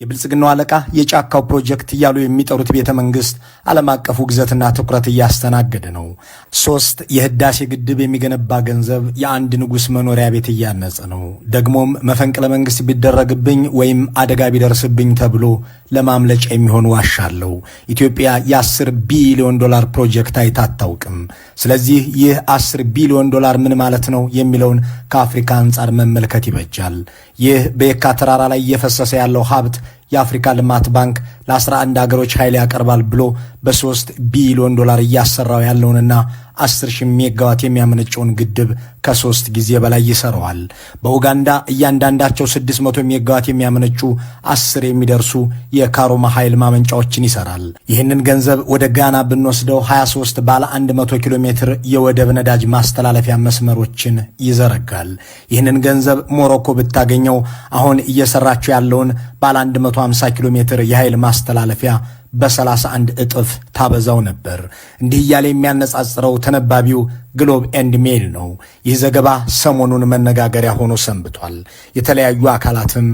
የብልጽግናው አለቃ የጫካው ፕሮጀክት እያሉ የሚጠሩት ቤተ መንግስት ዓለም አቀፉ ግዘትና ትኩረት እያስተናገደ ነው። 3 የህዳሴ ግድብ የሚገነባ ገንዘብ የአንድ ንጉሥ መኖሪያ ቤት እያነጸ ነው። ደግሞም መፈንቅለ መንግስት ቢደረግብኝ ወይም አደጋ ቢደርስብኝ ተብሎ ለማምለጫ የሚሆን ዋሻ አለው። ኢትዮጵያ የ10 ቢሊዮን ዶላር ፕሮጀክት አይታ አታውቅም። ስለዚህ ይህ 10 ቢሊዮን ዶላር ምን ማለት ነው የሚለውን ከአፍሪካ አንጻር መመልከት ይበጃል። ይህ በየካ ተራራ ላይ እየፈሰሰ ያለው ሀብት የአፍሪካ ልማት ባንክ ለ11 ሀገሮች ኃይል ያቀርባል ብሎ በ3 ቢሊዮን ዶላር እያሰራው ያለውንና 10,000 ሜጋዋት የሚያመነጨውን ግድብ ከ3 ጊዜ በላይ ይሰራዋል። በኡጋንዳ እያንዳንዳቸው 600 ሜጋዋት የሚያመነጩ 10 የሚደርሱ የካሮማ ኃይል ማመንጫዎችን ይሰራል። ይህንን ገንዘብ ወደ ጋና ብንወስደው 23 ባለ 100 ኪሎ ሜትር የወደብ ነዳጅ ማስተላለፊያ መስመሮችን ይዘረጋል። ይህንን ገንዘብ ሞሮኮ ብታገኘው አሁን እየሰራቸው ያለውን ባለ 150 ኪሎ ሜትር የኃይል ማስተላለፊያ በ31 እጥፍ ታበዛው ነበር። እንዲህ እያለ የሚያነጻጽረው ተነባቢው ግሎብ ኤንድ ሜል ነው። ይህ ዘገባ ሰሞኑን መነጋገሪያ ሆኖ ሰንብቷል። የተለያዩ አካላትም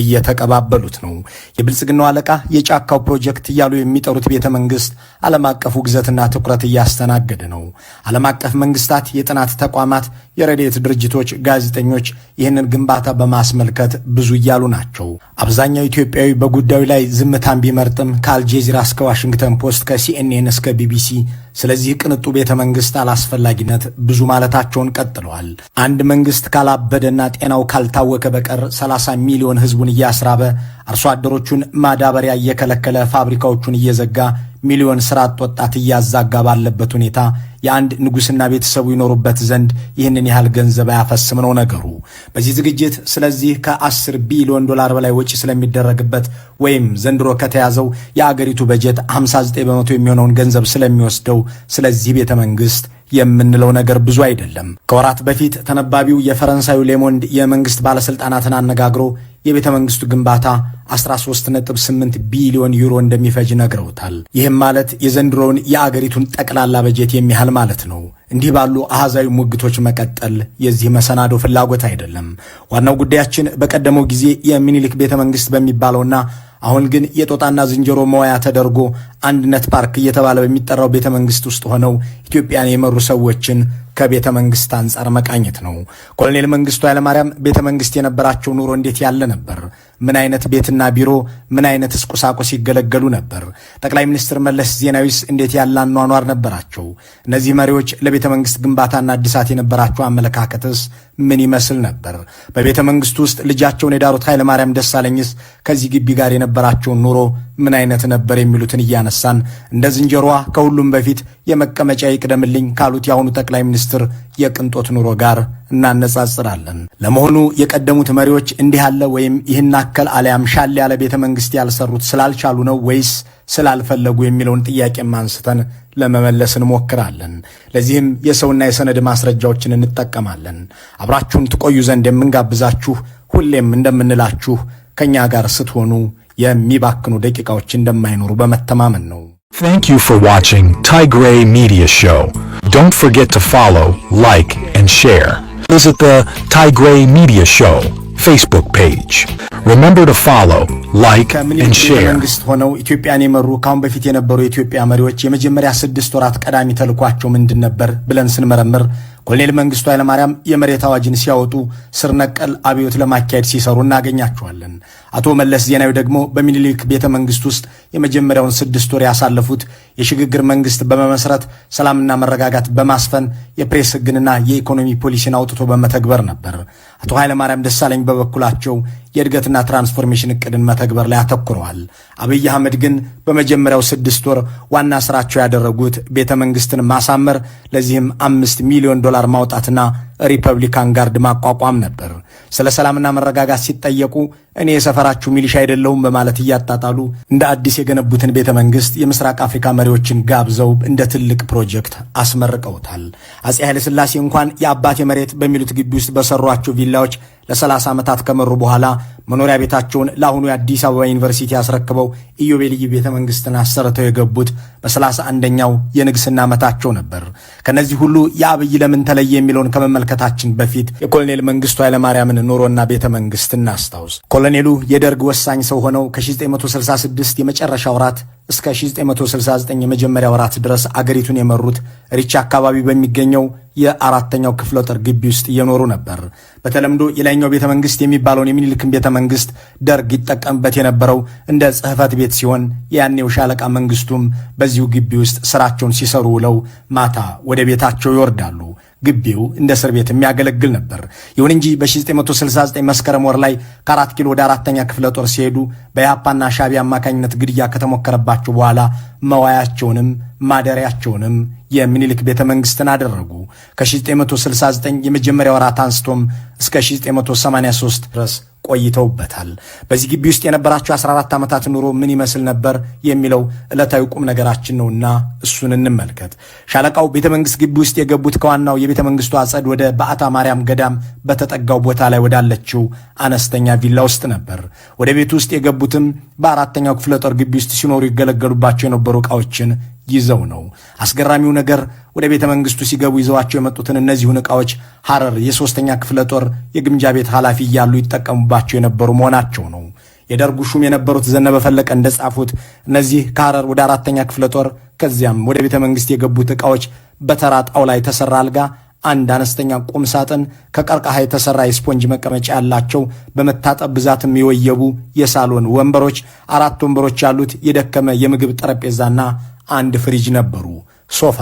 እየተቀባበሉት ነው። የብልጽግናው አለቃ የጫካው ፕሮጀክት እያሉ የሚጠሩት ቤተ መንግስት ዓለም አቀፉ ግዘትና ትኩረት እያስተናገደ ነው። ዓለም አቀፍ መንግስታት፣ የጥናት ተቋማት፣ የረድኤት ድርጅቶች፣ ጋዜጠኞች ይህንን ግንባታ በማስመልከት ብዙ እያሉ ናቸው። አብዛኛው ኢትዮጵያዊ በጉዳዩ ላይ ዝምታን ቢመርጥም ከአልጄዚራ እስከ ዋሽንግተን ፖስት፣ ከሲኤንኤን እስከ ቢቢሲ ስለዚህ ቅንጡ ቤተ መንግስት አላስፈላጊነት ብዙ ማለታቸውን ቀጥለዋል። አንድ መንግስት ካላበደና ጤናው ካልታወከ በቀር 30 ሚሊዮን ህዝቡን እያስራበ አርሶ አደሮቹን ማዳበሪያ እየከለከለ ፋብሪካዎቹን እየዘጋ ሚሊዮን ስራ አጥ ወጣት እያዛጋ ባለበት ሁኔታ የአንድ ንጉስና ቤተሰቡ ይኖሩበት ዘንድ ይህንን ያህል ገንዘብ አያፈስም ነው ነገሩ። በዚህ ዝግጅት ስለዚህ ከ10 ቢሊዮን ዶላር በላይ ወጪ ስለሚደረግበት ወይም ዘንድሮ ከተያዘው የአገሪቱ በጀት 59 በመቶ የሚሆነውን ገንዘብ ስለሚወስደው ስለዚህ ቤተ መንግስት የምንለው ነገር ብዙ አይደለም። ከወራት በፊት ተነባቢው የፈረንሳዩ ሌሞንድ የመንግስት ባለስልጣናትን አነጋግሮ የቤተ መንግስቱ ግንባታ 13.8 ቢሊዮን ዩሮ እንደሚፈጅ ነግረውታል። ይህም ማለት የዘንድሮውን የአገሪቱን ጠቅላላ በጀት የሚያህል ማለት ነው። እንዲህ ባሉ አሃዛዊ ሙግቶች መቀጠል የዚህ መሰናዶ ፍላጎት አይደለም። ዋናው ጉዳያችን በቀደመው ጊዜ የሚኒሊክ ቤተ መንግስት በሚባለውና አሁን ግን የጦጣና ዝንጀሮ መዋያ ተደርጎ አንድነት ፓርክ እየተባለ በሚጠራው ቤተ መንግስት ውስጥ ሆነው ኢትዮጵያን የመሩ ሰዎችን ከቤተ መንግስት አንጻር መቃኘት ነው። ኮሎኔል መንግስቱ ኃይለማርያም ቤተ መንግስት የነበራቸው ኑሮ እንዴት ያለ ነበር? ምን አይነት ቤትና ቢሮ፣ ምን አይነት ቁሳቁስ ይገለገሉ ነበር? ጠቅላይ ሚኒስትር መለስ ዜናዊስ እንዴት ያለ አኗኗር ነበራቸው? እነዚህ መሪዎች ለቤተ መንግስት ግንባታና እድሳት የነበራቸው አመለካከትስ ምን ይመስል ነበር? በቤተ መንግስቱ ውስጥ ልጃቸውን የዳሩት ኃይለማርያም ደሳለኝስ ከዚህ ግቢ ጋር የነበራቸውን ኑሮ ምን አይነት ነበር? የሚሉትን እያነሳን እንደ ዝንጀሮዋ ከሁሉም በፊት የመቀመጫ ይቅደምልኝ ካሉት የአሁኑ ጠቅላይ ሚኒስትር የቅንጦት ኑሮ ጋር እናነጻጽራለን። ለመሆኑ የቀደሙት መሪዎች እንዲህ ያለ ወይም ይህን አከል አሊያም ሻል ያለ ቤተ መንግስት ያልሰሩት ስላልቻሉ ነው ወይስ ስላልፈለጉ የሚለውን ጥያቄም አንስተን ለመመለስ እንሞክራለን። ለዚህም የሰውና የሰነድ ማስረጃዎችን እንጠቀማለን። አብራችሁን ትቆዩ ዘንድ የምንጋብዛችሁ ሁሌም እንደምንላችሁ ከኛ ጋር ስትሆኑ የሚባክኑ ደቂቃዎች እንደማይኖሩ በመተማመን ነው። Thank you for watching Tigray Media Show. Don't forget to follow, like, and share. Visit the Tigray Media Show Facebook page. Remember to follow, like, and share. መንግስት ሆነው ኢትዮጵያን የመሩ ካሁን በፊት የነበሩ የኢትዮጵያ መሪዎች የመጀመሪያ 6 ወራት ቀዳሚ ተልኳቸው ምንድን ነበር ብለን ስንመረምር ኮሎኔል መንግስቱ ኃይለማርያም የመሬት አዋጅን ሲያወጡ ስር ነቀል አብዮት ለማካሄድ ሲሰሩ እናገኛቸዋለን። አቶ መለስ ዜናዊ ደግሞ በሚኒሊክ ቤተ መንግስት ውስጥ የመጀመሪያውን 6 ወር ያሳለፉት የሽግግር መንግስት በመመስረት ሰላምና መረጋጋት በማስፈን የፕሬስ ህግንና የኢኮኖሚ ፖሊሲን አውጥቶ በመተግበር ነበር። አቶ ኃይለማርያም ደሳለኝ በበኩላቸው የእድገትና ትራንስፎርሜሽን እቅድን መተግበር ላይ አተኩረዋል። አብይ አህመድ ግን በመጀመሪያው 6 ወር ዋና ስራቸው ያደረጉት ቤተ መንግስትን ማሳመር፣ ለዚህም 5 ሚሊዮን ዶላር ማውጣትና ሪፐብሊካን ጋርድ ማቋቋም ነበር። ስለ ሰላምና መረጋጋት ሲጠየቁ እኔ የሰፈራችሁ ሚሊሻ አይደለሁም በማለት እያጣጣሉ እንደ አዲስ የገነቡትን ቤተ መንግስት የምስራቅ አፍሪካ መሪዎችን ጋብዘው እንደ ትልቅ ፕሮጀክት አስመርቀውታል። አፄ ኃይለ ሥላሴ እንኳን የአባቴ መሬት በሚሉት ግቢ ውስጥ በሰሯቸው ቪላዎች ለ30 ዓመታት ከመሩ በኋላ መኖሪያ ቤታቸውን ለአሁኑ የአዲስ አበባ ዩኒቨርሲቲ ያስረክበው ኢዮቤልዩ ቤተ መንግስትን አሰርተው የገቡት በ31ኛው የንግስና ዓመታቸው ነበር። ከነዚህ ሁሉ የአብይ ለምን ተለየ የሚለውን ከመመልከታችን በፊት የኮሎኔል መንግስቱ ኃይለማርያምን ኑሮና ቤተ መንግስት እናስታውስ። ኮሎኔሉ የደርግ ወሳኝ ሰው ሆነው ከ1966 የመጨረሻ ወራት እስከ 1969 የመጀመሪያ ወራት ድረስ አገሪቱን የመሩት ሪቻ አካባቢ በሚገኘው የአራተኛው ክፍለ ጦር ግቢ ውስጥ እየኖሩ ነበር። በተለምዶ የላይኛው ቤተ መንግስት የሚባለውን የሚኒልክን ቤተ መንግስት ደርግ ይጠቀምበት የነበረው እንደ ጽሕፈት ቤት ሲሆን ያኔው ሻለቃ መንግስቱም በዚሁ ግቢ ውስጥ ስራቸውን ሲሰሩ ውለው ማታ ወደ ቤታቸው ይወርዳሉ። ግቢው እንደ እስር ቤት የሚያገለግል ነበር። ይሁን እንጂ በ1969 መስከረም ወር ላይ ከ4 ኪሎ ወደ 4ኛ ክፍለ ጦር ሲሄዱ በኢህአፓና ሻዕቢያ አማካኝነት ግድያ ከተሞከረባቸው በኋላ መዋያቸውንም ማደሪያቸውንም የሚኒልክ ቤተ መንግስትን አደረጉ። ከ1969 የመጀመሪያ ወራት አንስቶም እስከ 1983 ድረስ ቆይተውበታል። በዚህ ግቢ ውስጥ የነበራቸው 14 ዓመታት ኑሮ ምን ይመስል ነበር የሚለው ዕለታዊ ቁም ነገራችን ነውና እሱን እንመልከት። ሻለቃው ቤተ መንግስት ግቢ ውስጥ የገቡት ከዋናው የቤተ መንግስቱ አጸድ ወደ በዓታ ማርያም ገዳም በተጠጋው ቦታ ላይ ወዳለችው አነስተኛ ቪላ ውስጥ ነበር። ወደ ቤቱ ውስጥ የገቡትም በአራተኛው ክፍለ ጦር ግቢ ውስጥ ሲኖሩ ይገለገሉባቸው የነበሩ ዕቃዎችን ይዘው ነው። አስገራሚው ነገር ወደ ቤተ መንግስቱ ሲገቡ ይዘዋቸው የመጡትን እነዚሁን ዕቃዎች ሐረር የ3ኛ ክፍለ ጦር የግምጃ ቤት ኃላፊ እያሉ ይጠቀሙባቸው የነበሩ መሆናቸው ነው። የደርጉ ሹም የነበሩት ዘነበ ፈለቀ እንደጻፉት እነዚህ ከሐረር ወደ 4ኛ ክፍለ ጦር ከዚያም ወደ ቤተ መንግስት የገቡት ዕቃዎች በተራ ጣውላ የተሰራ አልጋ፣ አንድ አነስተኛ ቁም ሳጥን፣ ከቀርከሃ የተሰራ የስፖንጅ መቀመጫ ያላቸው በመታጠብ ብዛትም የወየቡ የሳሎን ወንበሮች፣ 4 ወንበሮች ያሉት የደከመ የምግብ ጠረጴዛና አንድ ፍሪጅ ነበሩ። ሶፋ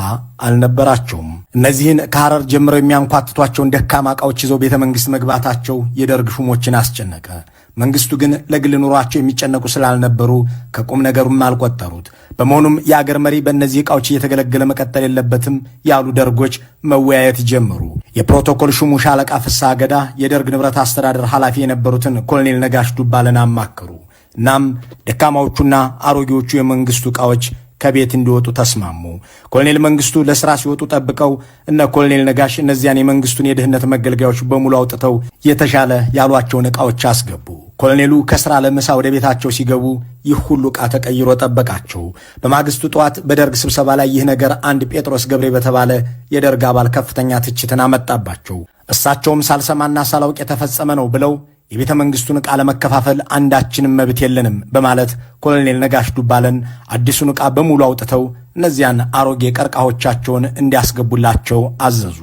አልነበራቸውም። እነዚህን ከሐረር ጀምረው የሚያንኳትቷቸውን ደካማ ዕቃዎች ይዘው ቤተ መንግስት መግባታቸው የደርግ ሹሞችን አስጨነቀ። መንግስቱ ግን ለግል ኑሯቸው የሚጨነቁ ስላልነበሩ ከቁም ነገሩም አልቆጠሩት። በመሆኑም የአገር መሪ በእነዚህ ዕቃዎች እየተገለገለ መቀጠል የለበትም ያሉ ደርጎች መወያየት ጀመሩ። የፕሮቶኮል ሹሙ ሻለቃ ፍስሐ ገዳ የደርግ ንብረት አስተዳደር ኃላፊ የነበሩትን ኮሎኔል ነጋሽ ዱባለን አማከሩ። እናም ደካማዎቹና አሮጌዎቹ የመንግስቱ ዕቃዎች ከቤት እንዲወጡ ተስማሙ። ኮሎኔል መንግስቱ ለስራ ሲወጡ ጠብቀው እነ ኮሎኔል ነጋሽ እነዚያን የመንግስቱን የድህነት መገልገያዎች በሙሉ አውጥተው የተሻለ ያሏቸውን ዕቃዎች አስገቡ። ኮሎኔሉ ከስራ ለምሳ ወደ ቤታቸው ሲገቡ ይህ ሁሉ ዕቃ ተቀይሮ ጠበቃቸው። በማግስቱ ጠዋት በደርግ ስብሰባ ላይ ይህ ነገር አንድ ጴጥሮስ ገብሬ በተባለ የደርግ አባል ከፍተኛ ትችትን አመጣባቸው። እሳቸውም ሳልሰማና ሳላውቅ የተፈጸመ ነው ብለው የቤተ መንግስቱን ዕቃ ለመከፋፈል አንዳችንም መብት የለንም በማለት ኮሎኔል ነጋሽ ዱባለን አዲሱን ዕቃ በሙሉ አውጥተው እነዚያን አሮጌ ቀርቃሆቻቸውን እንዲያስገቡላቸው አዘዙ።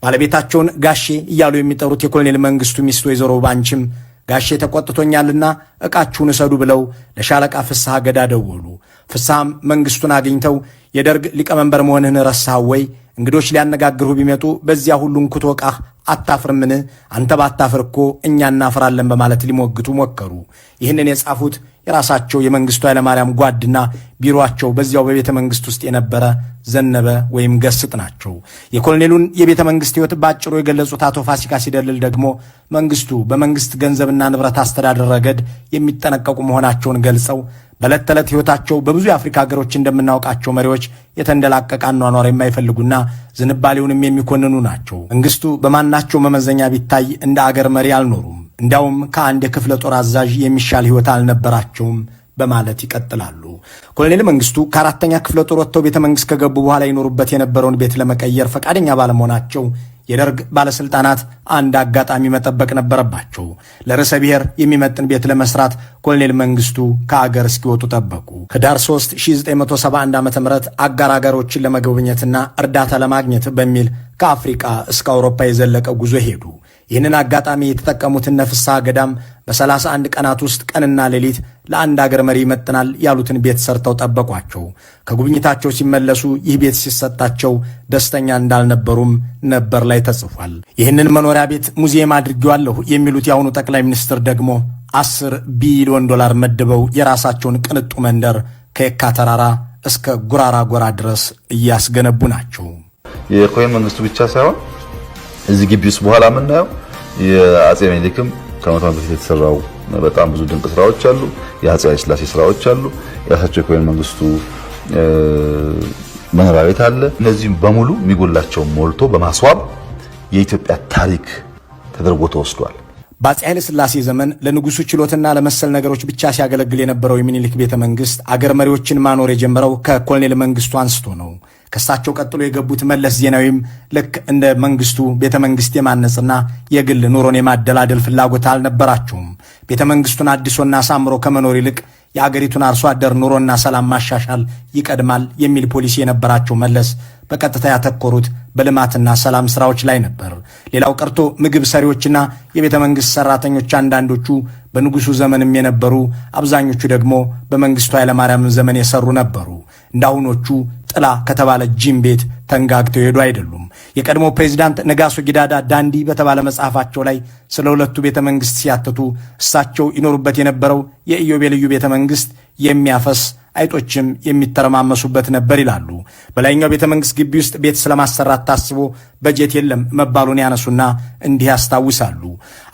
ባለቤታቸውን ጋሼ እያሉ የሚጠሩት የኮሎኔል መንግስቱ ሚስት ወይዘሮ ባንቺም ጋሼ ተቆጥቶኛልና ዕቃችሁን እሰዱ ብለው ለሻለቃ ፍስሐ ገዳ ደወሉ። ፍስሐም መንግስቱን አግኝተው የደርግ ሊቀመንበር መሆንህን ረሳህ ወይ? እንግዶች ሊያነጋግሩ ቢመጡ በዚያ ሁሉ እንኩቶ ዕቃህ አታፍርምን? አንተ ባታፍር እኮ እኛ እናፍራለን በማለት ሊሞግቱ ሞከሩ። ይህንን የጻፉት የራሳቸው የመንግስቱ ኃይለማርያም ጓድና ቢሮአቸው በዚያው በቤተ መንግስት ውስጥ የነበረ ዘነበ ወይም ገስጥ ናቸው። የኮሎኔሉን የቤተ መንግስት ሕይወት ባጭሩ የገለጹት አቶ ፋሲካ ሲደልል ደግሞ መንግስቱ በመንግስት ገንዘብና ንብረት አስተዳደር ረገድ የሚጠነቀቁ መሆናቸውን ገልጸው በዕለት ተዕለት ሕይወታቸው በብዙ የአፍሪካ ሀገሮች እንደምናውቃቸው መሪዎች የተንደላቀቀ አኗኗር የማይፈልጉና ዝንባሌውንም የሚኮንኑ ናቸው። መንግስቱ በማናቸው መመዘኛ ቢታይ እንደ አገር መሪ አልኖሩም። እንዲያውም ከአንድ የክፍለ ጦር አዛዥ የሚሻል ሕይወት አልነበራቸውም በማለት ይቀጥላሉ። ኮሎኔል መንግስቱ ከ4ኛ ክፍለ ጦር ወጥተው ቤተ መንግስት ከገቡ በኋላ ይኖሩበት የነበረውን ቤት ለመቀየር ፈቃደኛ ባለመሆናቸው የደርግ ባለስልጣናት አንድ አጋጣሚ መጠበቅ ነበረባቸው። ለርዕሰ ብሔር የሚመጥን ቤት ለመስራት ኮሎኔል መንግስቱ ከአገር እስኪወጡ ጠበቁ። ህዳር 3 1971 ዓ.ም አጋር አገሮችን ለመጎብኘትና እርዳታ ለማግኘት በሚል ከአፍሪቃ እስከ አውሮፓ የዘለቀ ጉዞ ሄዱ። ይህንን አጋጣሚ የተጠቀሙት እነ ፍስሐ ገዳም በ31 ቀናት ውስጥ ቀንና ሌሊት ለአንድ አገር መሪ ይመጥናል ያሉትን ቤት ሰርተው ጠበቋቸው። ከጉብኝታቸው ሲመለሱ ይህ ቤት ሲሰጣቸው ደስተኛ እንዳልነበሩም ነበር ላይ ተጽፏል። ይህንን መኖሪያ ቤት ሙዚየም አድርጌዋለሁ የሚሉት የአሁኑ ጠቅላይ ሚኒስትር ደግሞ 10 ቢሊዮን ዶላር መድበው የራሳቸውን ቅንጡ መንደር ከየካ ተራራ እስከ ጉራራ ጎራ ድረስ እያስገነቡ ናቸው። የኮሎኔል መንግስቱ ብቻ ሳይሆን እዚህ ግቢ ውስጥ በኋላ የምናየው የአጼ ምኒልክም ከመቶ ዓመት በፊት የተሰራው በጣም ብዙ ድንቅ ስራዎች አሉ። የአጼ ኃይለ ሥላሴ ስራዎች አሉ። የራሳቸው የኮሎኔል መንግስቱ መኖሪያ ቤት አለ። እነዚህም በሙሉ የሚጎላቸው ሞልቶ በማስዋብ የኢትዮጵያ ታሪክ ተደርጎ ተወስዷል። በአፄ ኃይለ ሥላሴ ዘመን ለንጉሱ ችሎትና ለመሰል ነገሮች ብቻ ሲያገለግል የነበረው የሚኒሊክ ቤተ መንግስት አገር መሪዎችን ማኖር የጀመረው ከኮሎኔል መንግስቱ አንስቶ ነው። ከሳቸው ቀጥሎ የገቡት መለስ ዜናዊም ልክ እንደ መንግስቱ ቤተ መንግስት የማነጽና የግል ኑሮን የማደላደል ፍላጎት አልነበራቸውም። ቤተ መንግስቱን አድሶና አሳምሮ ከመኖር ይልቅ የአገሪቱን አርሶ አደር ኑሮና ሰላም ማሻሻል ይቀድማል የሚል ፖሊሲ የነበራቸው መለስ በቀጥታ ያተኮሩት በልማትና ሰላም ስራዎች ላይ ነበር። ሌላው ቀርቶ ምግብ ሰሪዎችና የቤተ መንግስት ሰራተኞች አንዳንዶቹ በንጉሱ ዘመንም የነበሩ፣ አብዛኞቹ ደግሞ በመንግስቱ ኃይለማርያም ዘመን የሰሩ ነበሩ። እንዳሁኖቹ ጥላ ከተባለ ጂም ቤት ተንጋግተው ሄዱ አይደሉም። የቀድሞ ፕሬዚዳንት ነጋሶ ጊዳዳ ዳንዲ በተባለ መጽሐፋቸው ላይ ስለ ሁለቱ ቤተ መንግስት ሲያትቱ እሳቸው ይኖሩበት የነበረው የኢዮቤልዩ ቤተ መንግስት የሚያፈስ አይጦችም የሚተረማመሱበት ነበር ይላሉ። በላይኛው ቤተ መንግስት ግቢ ውስጥ ቤት ስለማሰራት ታስቦ በጀት የለም መባሉን ያነሱና እንዲህ ያስታውሳሉ።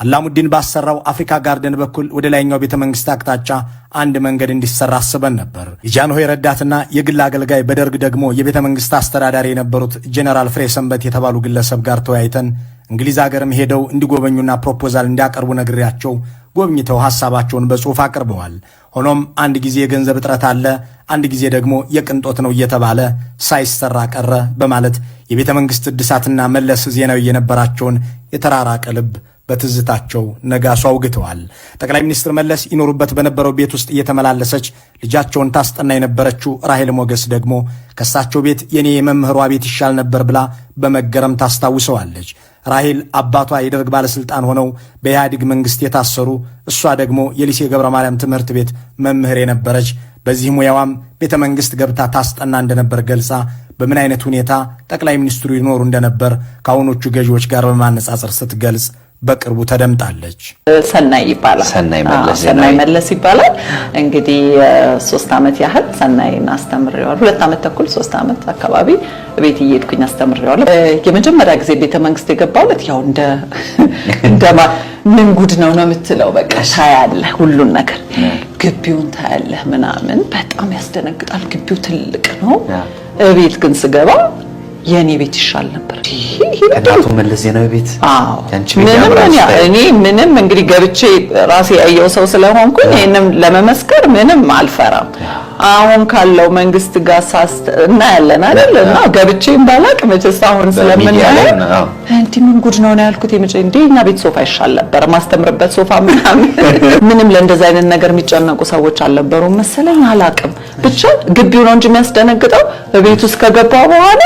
አላሙዲን ባሰራው አፍሪካ ጋርደን በኩል ወደ ላይኛው ቤተ መንግስት አቅጣጫ አንድ መንገድ እንዲሰራ አስበን ነበር። የጃንሆይ ረዳትና የግል አገልጋይ በደርግ ደግሞ የቤተ መንግስት አስተዳዳሪ የነበሩት ጄኔራል ፍሬ ሰንበት የተባሉ ግለሰብ ጋር ተወያይተን እንግሊዝ ሀገርም ሄደው እንዲጎበኙና ፕሮፖዛል እንዲያቀርቡ ነግሬያቸው ጎብኝተው ሐሳባቸውን በጽሑፍ አቅርበዋል። ሆኖም አንድ ጊዜ የገንዘብ እጥረት አለ፣ አንድ ጊዜ ደግሞ የቅንጦት ነው እየተባለ ሳይሰራ ቀረ በማለት የቤተ መንግስት እድሳትና መለስ ዜናዊ የነበራቸውን የተራራቀ ልብ በትዝታቸው ነጋሶ አውግተዋል። ጠቅላይ ሚኒስትር መለስ ይኖሩበት በነበረው ቤት ውስጥ እየተመላለሰች ልጃቸውን ታስጠና የነበረችው ራሄል ሞገስ ደግሞ ከሳቸው ቤት የኔ የመምህሯ ቤት ይሻል ነበር ብላ በመገረም ታስታውሰዋለች። ራሄል አባቷ የደርግ ባለስልጣን ሆነው በኢህአዴግ መንግስት የታሰሩ፣ እሷ ደግሞ የሊሴ ገብረ ማርያም ትምህርት ቤት መምህር የነበረች፣ በዚህ ሙያዋም ቤተ መንግስት ገብታ ታስጠና እንደነበር ገልጻ በምን አይነት ሁኔታ ጠቅላይ ሚኒስትሩ ይኖሩ እንደነበር ከአሁኖቹ ገዢዎች ጋር በማነጻጸር ስትገልጽ በቅርቡ ተደምጣለች። ሰናይ ይባላል። ሰናይ መለስ ይባላል። እንግዲህ 3 ዓመት ያህል ሰናይን አስተምሬዋለሁ። 2 ዓመት ተኩል 3 ዓመት አካባቢ ቤት እየሄድኩኝ አስተምሬዋለሁ። የመጀመሪያ ጊዜ ቤተ መንግስት የገባሁት ያው እንደማ ምን ጉድ ነው የምትለው፣ በቃ ታያለህ፣ ሁሉን ነገር ግቢውን ታያለህ ምናምን፣ በጣም ያስደነግጣል። ግቢው ትልቅ ነው። ቤት ግን ስገባ የኔ ቤት ይሻል ነበር። እናቱ መለስ ዜናዊ ቤት ምንም እንግዲህ ገብቼ ራሴ ያየው ሰው ስለሆንኩኝ ይሄንም ለመመስከር ምንም አልፈራም። አሁን ካለው መንግስት ጋር እናያለን አይደል? እና ገብቼም ባላቅ መቼስ አሁን ስለምናየው እንዲህ ምን ጉድ ነው ያልኩት። እኛ ቤት ሶፋ ይሻል ነበር፣ ማስተምርበት ሶፋ ምንም ለእንደዛ አይነት ነገር የሚጨነቁ ሰዎች አልነበሩም መሰለኝ፣ አላቅም። ብቻ ግቢው ነው እንጂ የሚያስደነግጠው። በቤት ውስጥ ከገባው በኋላ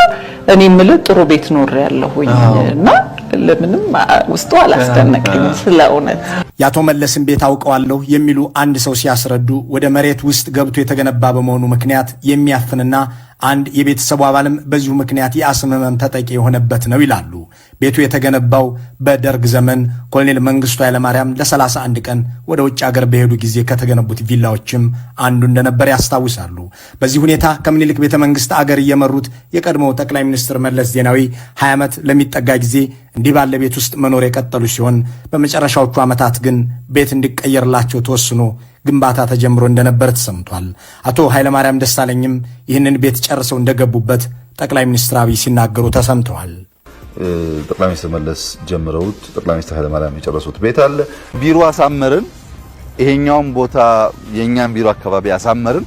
እኔ የምልህ ጥሩ ቤት ኖር ያለሁኝ እና ለምንም ውስጡ አላስደነቀኝም ስለእውነት። የአቶ መለስን ቤት አውቀዋለሁ የሚሉ አንድ ሰው ሲያስረዱ ወደ መሬት ውስጥ ገብቶ የተገነባ በመሆኑ ምክንያት የሚያፍንና አንድ የቤተሰቡ አባልም በዚሁ ምክንያት የአስም ህመም ተጠቂ የሆነበት ነው ይላሉ። ቤቱ የተገነባው በደርግ ዘመን ኮሎኔል መንግስቱ ኃይለማርያም ለ31 ቀን ወደ ውጭ ሀገር በሄዱ ጊዜ ከተገነቡት ቪላዎችም አንዱ እንደነበር ያስታውሳሉ። በዚህ ሁኔታ ከምኒልክ ቤተ መንግስት አገር እየመሩት የቀድሞው ጠቅላይ ሚኒስትር መለስ ዜናዊ 20 ዓመት ለሚጠጋ ጊዜ እንዲህ ባለ ቤት ውስጥ መኖር የቀጠሉ ሲሆን በመጨረሻዎቹ ዓመታት ግን ቤት እንዲቀየርላቸው ተወስኖ ግንባታ ተጀምሮ እንደነበር ተሰምቷል። አቶ ኃይለማርያም ደሳለኝም ይህንን ቤት ጨርሰው እንደገቡበት ጠቅላይ ሚኒስትር አብይ ሲናገሩ ተሰምተዋል። ጠቅላይ ሚኒስትር መለስ ጀምረውት ጠቅላይ ሚኒስትር ኃይለማርያም የጨረሱት ቤት አለ። ቢሮ አሳመርን። ይሄኛውን ቦታ የኛን ቢሮ አካባቢ አሳመርን።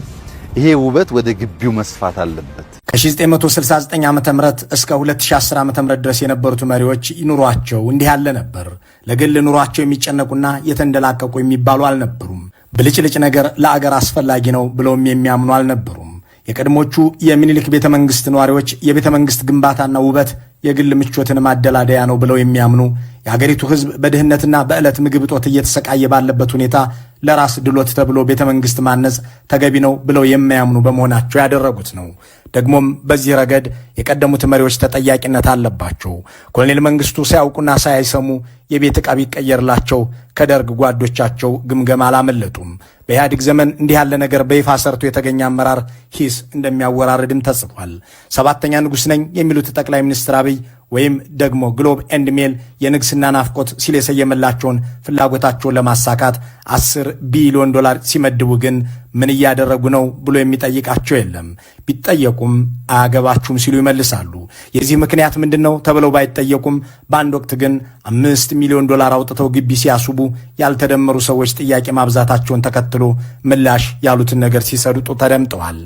ይሄ ውበት ወደ ግቢው መስፋት አለበት። ከ1969 ዓ.ም እስከ 2010 ዓ.ም ድረስ የነበሩት መሪዎች ይኑሯቸው እንዲህ ያለ ነበር። ለግል ኑሯቸው የሚጨነቁና የተንደላቀቁ የሚባሉ አልነበሩም። ብልጭልጭ ነገር ለአገር አስፈላጊ ነው ብለውም የሚያምኑ አልነበሩም። የቀድሞቹ የሚኒሊክ ቤተ መንግስት ነዋሪዎች የቤተ መንግስት ግንባታና ውበት የግል ምቾትን ማደላደያ ነው ብለው የሚያምኑ፣ የአገሪቱ ሕዝብ በድህነትና በዕለት ምግብ እጦት እየተሰቃየ ባለበት ሁኔታ ለራስ ድሎት ተብሎ ቤተ መንግስት ማነጽ ተገቢ ነው ብለው የማያምኑ በመሆናቸው ያደረጉት ነው። ደግሞም በዚህ ረገድ የቀደሙት መሪዎች ተጠያቂነት አለባቸው። ኮሎኔል መንግስቱ ሳያውቁና ሳይሰሙ የቤት ዕቃ ቢቀየርላቸው ከደርግ ጓዶቻቸው ግምገማ አላመለጡም። በኢህአዴግ ዘመን እንዲህ ያለ ነገር በይፋ ሰርቶ የተገኘ አመራር ሂስ እንደሚያወራርድም ተጽፏል። 7ኛ ንጉሥ ነኝ የሚሉት ጠቅላይ ሚኒስትር አብይ ወይም ደግሞ ግሎብ ኤንድ ሜል የንግስና ናፍቆት ሲል የሰየመላቸውን ፍላጎታቸውን ለማሳካት $10 ቢሊዮን ሲመድቡ ግን ምን እያደረጉ ነው ብሎ የሚጠይቃቸው የለም። ቢጠየቁም አያገባችሁም ሲሉ ይመልሳሉ። የዚህ ምክንያት ምንድነው ተብለው ባይጠየቁም በአንድ ወቅት ግን $5 ሚሊዮን አውጥተው ግቢ ሲያስቡ ያልተደመሩ ሰዎች ጥያቄ ማብዛታቸውን ተከትሎ ምላሽ ያሉትን ነገር ሲሰዱጡ ተደምጠዋል።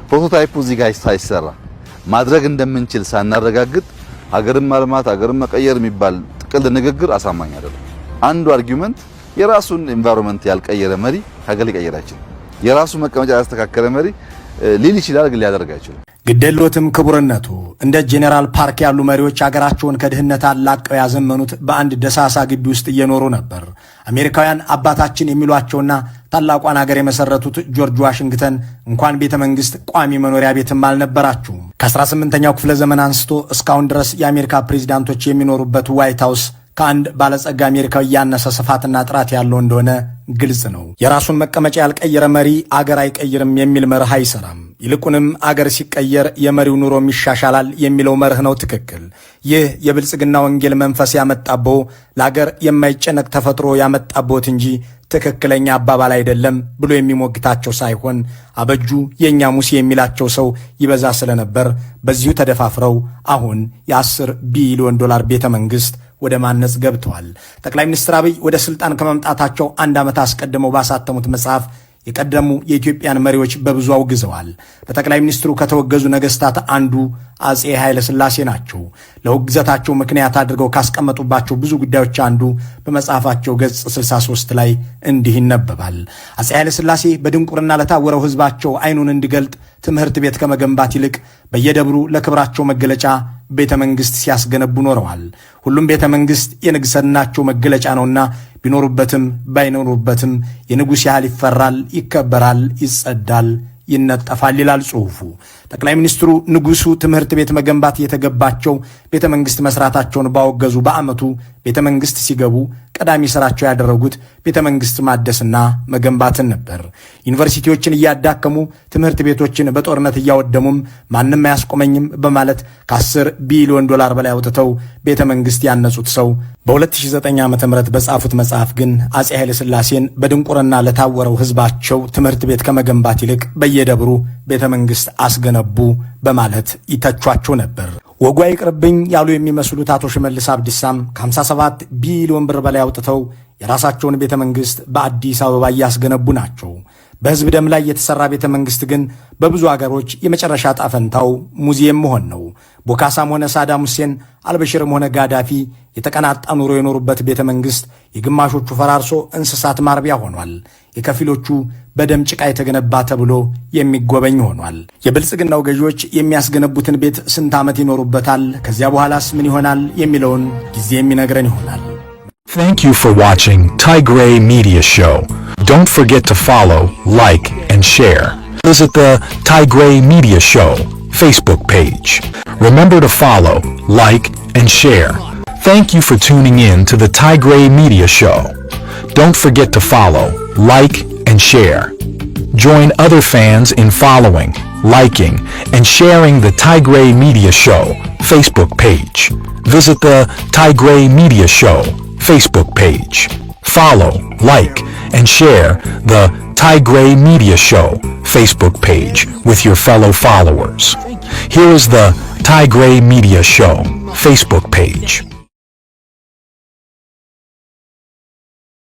ፕሮቶታይፑ እዚህ ጋር ሳይሰራ ማድረግ እንደምንችል ሳናረጋግጥ ሀገርን ማልማት ሀገርን መቀየር የሚባል ጥቅል ንግግር አሳማኝ አይደለም። አንዱ አርጊውመንት የራሱን ኤንቫይሮንመንት ያልቀየረ መሪ ሀገር ሊቀየር አይችልም። የራሱ መቀመጫ ያስተካከለ መሪ ሊል ይችላል፣ ግን ሊያደርግ አይችልም። ግደሎትም ክቡርነቱ እንደ ጄኔራል ፓርክ ያሉ መሪዎች ሀገራቸውን ከድህነት አላቀው ያዘመኑት በአንድ ደሳሳ ግቢ ውስጥ እየኖሩ ነበር። አሜሪካውያን አባታችን የሚሏቸውና ታላቋን ሀገር የመሰረቱት ጆርጅ ዋሽንግተን እንኳን ቤተ መንግስት ቋሚ መኖሪያ ቤትም አልነበራቸውም። ከ18ኛው ክፍለ ዘመን አንስቶ እስካሁን ድረስ የአሜሪካ ፕሬዝዳንቶች የሚኖሩበት ዋይት ሃውስ ከአንድ ባለጸጋ አሜሪካዊ ያነሰ ስፋትና ጥራት ያለው እንደሆነ ግልጽ ነው። የራሱን መቀመጫ ያልቀየረ መሪ አገር አይቀይርም የሚል መርህ አይሰራም። ይልቁንም አገር ሲቀየር የመሪው ኑሮም ይሻሻላል የሚለው መርህ ነው ትክክል። ይህ የብልጽግና ወንጌል መንፈስ ያመጣቦ ለአገር የማይጨነቅ ተፈጥሮ ያመጣቦት እንጂ ትክክለኛ አባባል አይደለም ብሎ የሚሞግታቸው ሳይሆን አበጁ የኛ ሙሴ የሚላቸው ሰው ይበዛ ስለነበር በዚሁ ተደፋፍረው አሁን $10 ቢሊዮን ቤተ መንግስት ወደ ማነጽ ገብተዋል። ጠቅላይ ሚኒስትር አብይ ወደ ስልጣን ከመምጣታቸው አንድ ዓመት አስቀድመው ባሳተሙት መጽሐፍ የቀደሙ የኢትዮጵያን መሪዎች በብዙ አውግዘዋል። በጠቅላይ ሚኒስትሩ ከተወገዙ ነገስታት አንዱ አጼ ኃይለ ሥላሴ ናቸው። ለውግዘታቸው ምክንያት አድርገው ካስቀመጡባቸው ብዙ ጉዳዮች አንዱ በመጽሐፋቸው ገጽ 63 ላይ እንዲህ ይነበባል። አጼ ኃይለ ሥላሴ በድንቁርና ለታወረው ህዝባቸው አይኑን እንዲገልጥ ትምህርት ቤት ከመገንባት ይልቅ በየደብሩ ለክብራቸው መገለጫ ቤተ መንግስት ሲያስገነቡ ኖረዋል። ሁሉም ቤተ መንግስት የንግስናቸው መገለጫ ነውና ቢኖሩበትም ባይኖሩበትም የንጉሥ ያህል ይፈራል፣ ይከበራል፣ ይጸዳል፣ ይነጠፋል ይላል ጽሑፉ። ጠቅላይ ሚኒስትሩ ንጉሱ ትምህርት ቤት መገንባት የተገባቸው ቤተ መንግስት መስራታቸውን ባወገዙ በዓመቱ ቤተ መንግስት ሲገቡ ቀዳሚ ስራቸው ያደረጉት ቤተ መንግስት ማደስና መገንባትን ነበር። ዩኒቨርሲቲዎችን እያዳከሙ ትምህርት ቤቶችን በጦርነት እያወደሙም ማንም አያስቆመኝም በማለት $10 ቢሊዮን በላይ አውጥተው ቤተ መንግስት ያነጹት ሰው በ2009 ዓ.ም በጻፉት መጽሐፍ ግን አጼ ኃይለ ሥላሴን በድንቁርና ለታወረው ህዝባቸው ትምህርት ቤት ከመገንባት ይልቅ በየደብሩ ቤተ መንግስት አስገነቡ በማለት ይተቿቸው ነበር። ወጓ ይቅርብኝ ያሉ የሚመስሉት አቶ ሽመልስ አብዲሳም ከ57 ቢሊዮን በላይ አውጥተው የራሳቸውን ቤተ መንግስት በአዲስ አበባ እያስገነቡ ናቸው። በህዝብ ደም ላይ የተሰራ ቤተ መንግስት ግን በብዙ አገሮች የመጨረሻ ጣፈንታው ሙዚየም መሆን ነው። ቦካሳም ሆነ ሳዳም ሁሴን፣ አልበሽርም ሆነ ጋዳፊ የተቀናጣ ኑሮ የኖሩበት ቤተ መንግስት የግማሾቹ ፈራርሶ እንስሳት ማርቢያ ሆኗል። የከፊሎቹ በደም ጭቃ የተገነባ ተብሎ የሚጎበኝ ሆኗል። የብልጽግናው ገዢዎች የሚያስገነቡትን ቤት ስንት ዓመት ይኖሩበታል? ከዚያ በኋላስ ምን ይሆናል የሚለውን ጊዜ የሚነግረን ይሆናል። Thank you for watching Tigray Media Show. Don't forget to follow, like, and share. Visit the Tigray Media Show Facebook page. Remember to follow, like, and share. Thank you for tuning in to the Tigray Media Show. Don't forget to follow, like, and share. Join other fans in following, liking, and sharing the Tigray Media Show Facebook page. Visit the Tigray Media Show Facebook page. Follow, like, and share the Tigray Media Show Facebook page with your fellow followers. Here is the Tigray Media Show Facebook page.